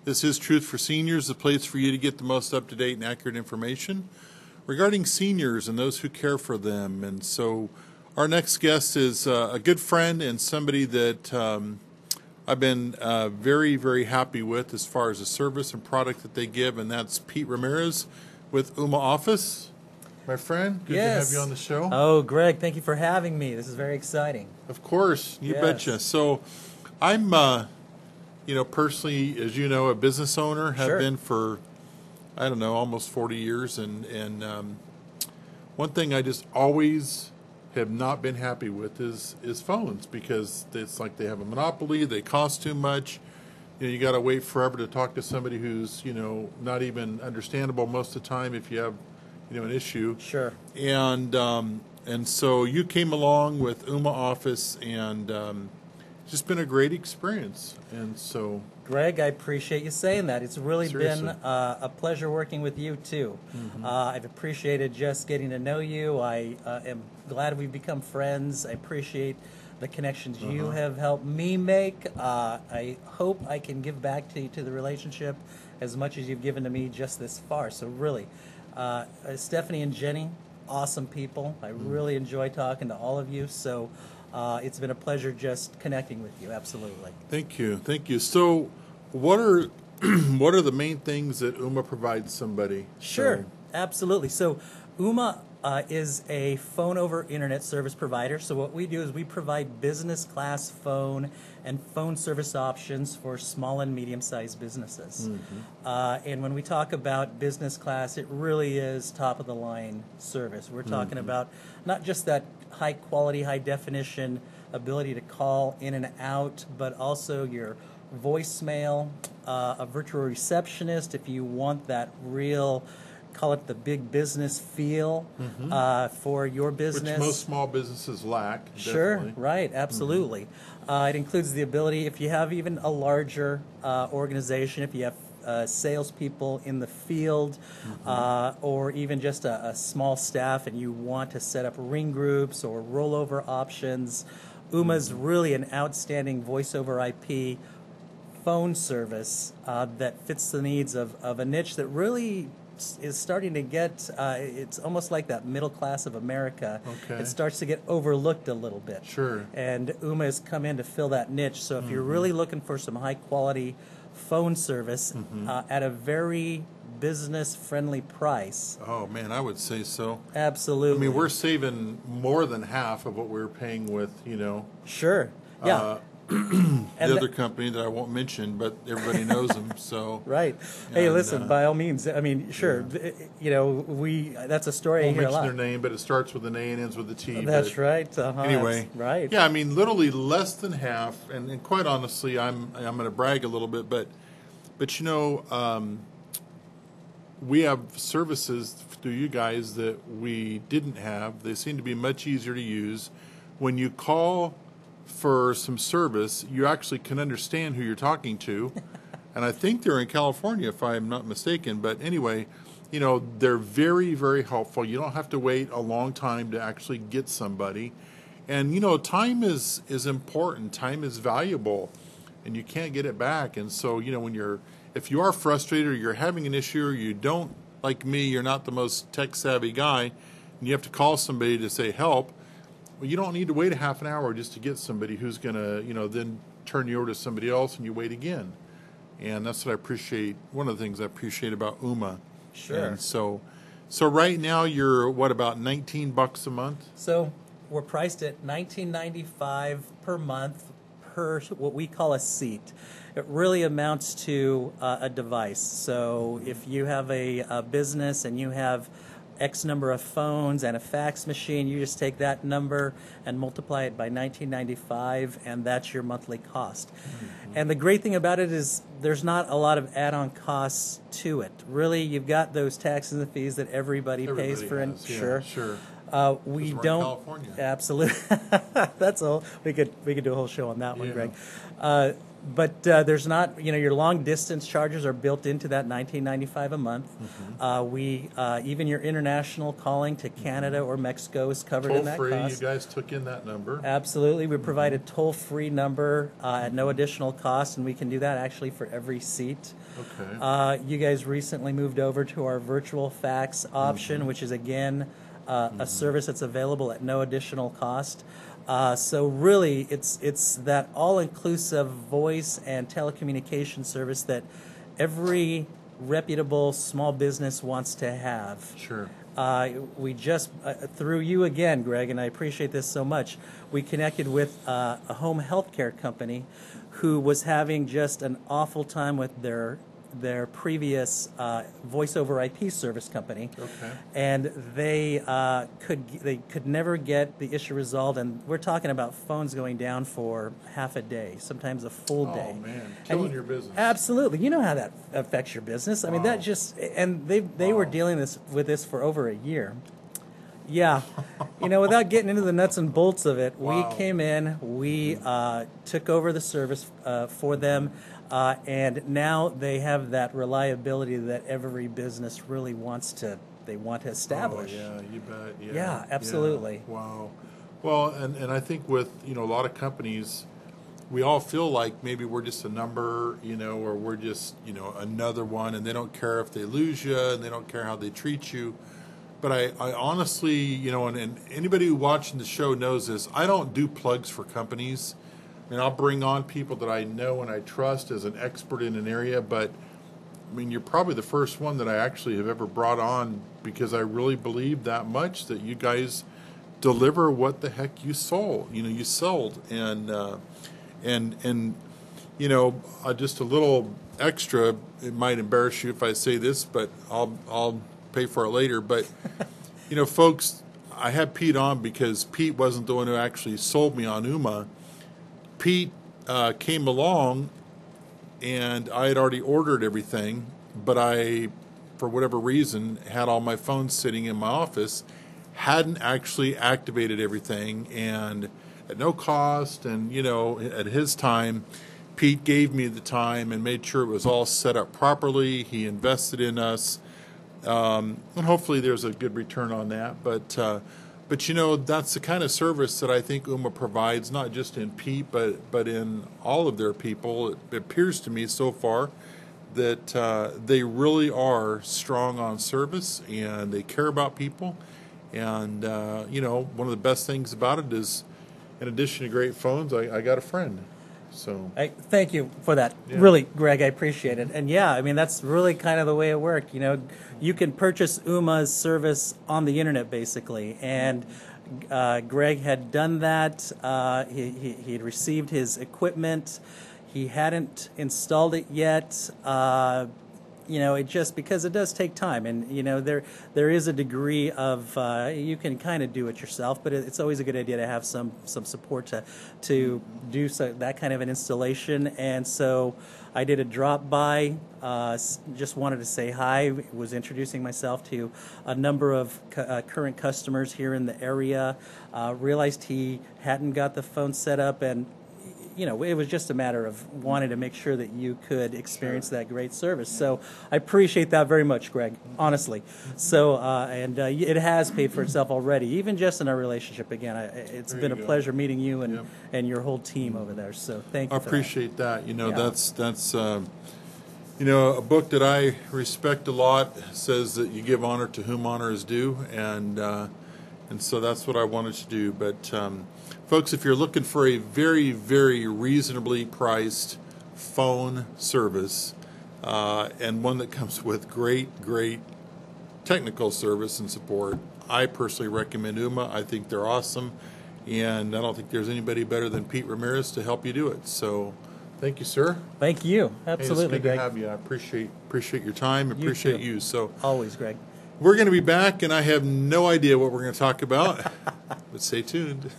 This is Truth for Seniors, the place for you to get the most up-to-date and accurate information regarding seniors and those who care for them. And so our next guest is a good friend and somebody that I've been very, very happy with as far as the service and product that they give, and that's Pete Ramirez with Ooma Office. My friend, good to have you on the show. Oh, Greg, thank you for having me. This is very exciting. Of course, you betcha. So I'm, personally, as you know, a business owner, have been for, I don't know, almost 40 years. And one thing I just always have not been happy with is phones, because it's like they have a monopoly, they cost too much. You got to wait forever to talk to somebody who's, not even understandable most of the time if you have an issue. Sure. And so you came along with Ooma Office, and it's just been a great experience. And so, Greg, I appreciate you saying that. It's really been a pleasure working with you too. Mm-hmm. I've appreciated just getting to know you. I am glad we've become friends. I appreciate the connections you have helped me make. I hope I can give back to you, to the relationship, as much as you've given to me just this far. So really, Stephanie and Jenny, awesome people. I really enjoy talking to all of you. So it's been a pleasure just connecting with you. Absolutely. Thank you. So what are what are the main things that Ooma provides somebody? Sure, absolutely. So Ooma is a phone over internet service provider. So what we do is we provide business class phone and phone service options for small and medium-sized businesses. Mm-hmm. And when we talk about business class, it really is top-of-the-line service. We're talking about not just that high-quality, high-definition ability to call in and out, but also your voicemail, a virtual receptionist if you want that real, call it the big business feel for your business. Which most small businesses lack. Sure, definitely. right, absolutely. It includes the ability, if you have even a larger organization, if you have salespeople in the field, or even just a small staff and you want to set up ring groups or rollover options, Ooma's really an outstanding voice over IP phone service that fits the needs of a niche that really is starting to get, it's almost like that middle class of America. Okay. It starts to get overlooked a little bit. Sure. And Ooma has come in to fill that niche. So if you're really looking for some high quality phone service at a very business friendly price. Oh man, I would say so. Absolutely. I mean, we're saving more than half of what we were paying with, Sure. Yeah. the other company that I won't mention, but everybody knows them. So right. Hey, listen. By all means. I mean, sure. That's a story I hear a lot. Won't mention their name, but it starts with an A and ends with a T. That's right. Anyway, that's right. Yeah, I mean, literally less than half, and quite honestly, I'm going to brag a little bit, but we have services through you guys that we didn't have. They seem to be much easier to use. When you call for some service, you actually can understand who you're talking to. And I think they're in California, if I'm not mistaken. But anyway, they're very, very helpful. You don't have to wait a long time to actually get somebody. And, time is important. Time is valuable, and you can't get it back. And so, if you are frustrated or you're having an issue or you don't, like me, you're not the most tech-savvy guy, and you have to call somebody to say help, well, you don't need to wait a half an hour just to get somebody who's going to, then turn you over to somebody else and you wait again. And that's what I appreciate. One of the things I appreciate about Ooma. Sure. And so right now you're, about $19 a month? So we're priced at $19.95 per month per what we call a seat. It really amounts to a device. So if you have a business and you have X number of phones and a fax machine, you just take that number and multiply it by $19.95, and that's your monthly cost. And the great thing about it is there's not a lot of add-on costs to it. Really, you've got those taxes and fees that everybody pays for. Sure. We we're in don't. California. Absolutely. That's all. We could do a whole show on that one, Yeah. Greg. But there's not. Your long distance charges are built into that $19.95 a month. We even your international calling to Canada or Mexico is covered in that Toll free. You cost. guys took in that number. Absolutely. We provide a toll-free number at no additional cost, and we can do that actually for every seat. Okay. You guys recently moved over to our virtual fax option, which is, again, a service that's available at no additional cost. So really, it's that all-inclusive voice and telecommunication service that every reputable small business wants to have. Sure. We just, through you again, Greg, and I appreciate this so much, we connected with a home health care company who was having just an awful time with their previous voice over IP service company. Okay. And they could never get the issue resolved, and we're talking about phones going down for half a day, sometimes a full day. Oh man, killing your business. Absolutely. You know how that affects your business. I mean, that just, and they were dealing with this for over a year. Yeah. Without getting into the nuts and bolts of it, we came in, we took over the service for them, and now they have that reliability that every business really wants to establish. Oh, yeah, you bet. Yeah, Yeah, absolutely. Yeah. Wow. Well, and I think with, a lot of companies, we all feel like maybe we're just a number, or we're just, another one, and they don't care if they lose you, and they don't care how they treat you. But I honestly, and anybody who watching the show knows this, I don't do plugs for companies. I mean, I'll bring on people that I know and I trust as an expert in an area, but I mean, you're probably the first one that I actually have ever brought on because I really believe that much that you guys deliver what the heck you sold. You sold, and just a little extra. It might embarrass you if I say this, but I'll pay for it later. But folks, I had Pete on because Pete wasn't the one who actually sold me on Ooma. Pete came along, and I had already ordered everything, but I, for whatever reason, had all my phones sitting in my office, hadn't actually activated everything, and at no cost, and at his time, Pete gave me the time and made sure it was all set up properly. He invested in us, and hopefully there's a good return on that. But that's the kind of service that I think Ooma provides, not just in Pete, but in all of their people. It appears to me so far that they really are strong on service, and they care about people. And, one of the best things about it is, in addition to great phones, I got a friend. So thank you for that. Yeah. Really, Greg, I appreciate it. And yeah, I mean, that's really kind of the way it worked. You can purchase Ooma's service on the internet, basically. And Greg had done that. He had received his equipment. He hadn't installed it yet. It just, because it does take time, and there is a degree of you can kind of do it yourself, but it's always a good idea to have some support to do that kind of an installation. And so I did a drop by, just wanted to say hi, was introducing myself to a number of current customers here in the area, realized he hadn't got the phone set up, and it was just a matter of wanting to make sure that you could experience that great service. So I appreciate that very much, Greg, honestly. So, it has paid for itself already, even just in our relationship. Again, it's been a pleasure meeting you and your whole team over there. So thank you. I appreciate that. That's a book that I respect a lot says that you give honor to whom honor is due, and so that's what I wanted to do. But folks, if you're looking for a very, very reasonably priced phone service, and one that comes with great technical service and support, I personally recommend Ooma. I think they're awesome, and I don't think there's anybody better than Pete Ramirez to help you do it. So thank you, sir. Thank you. Absolutely, hey, it's good Greg. to have you. I appreciate your time. Appreciate you. So always, Greg. We're going to be back, and I have no idea what we're going to talk about, but stay tuned.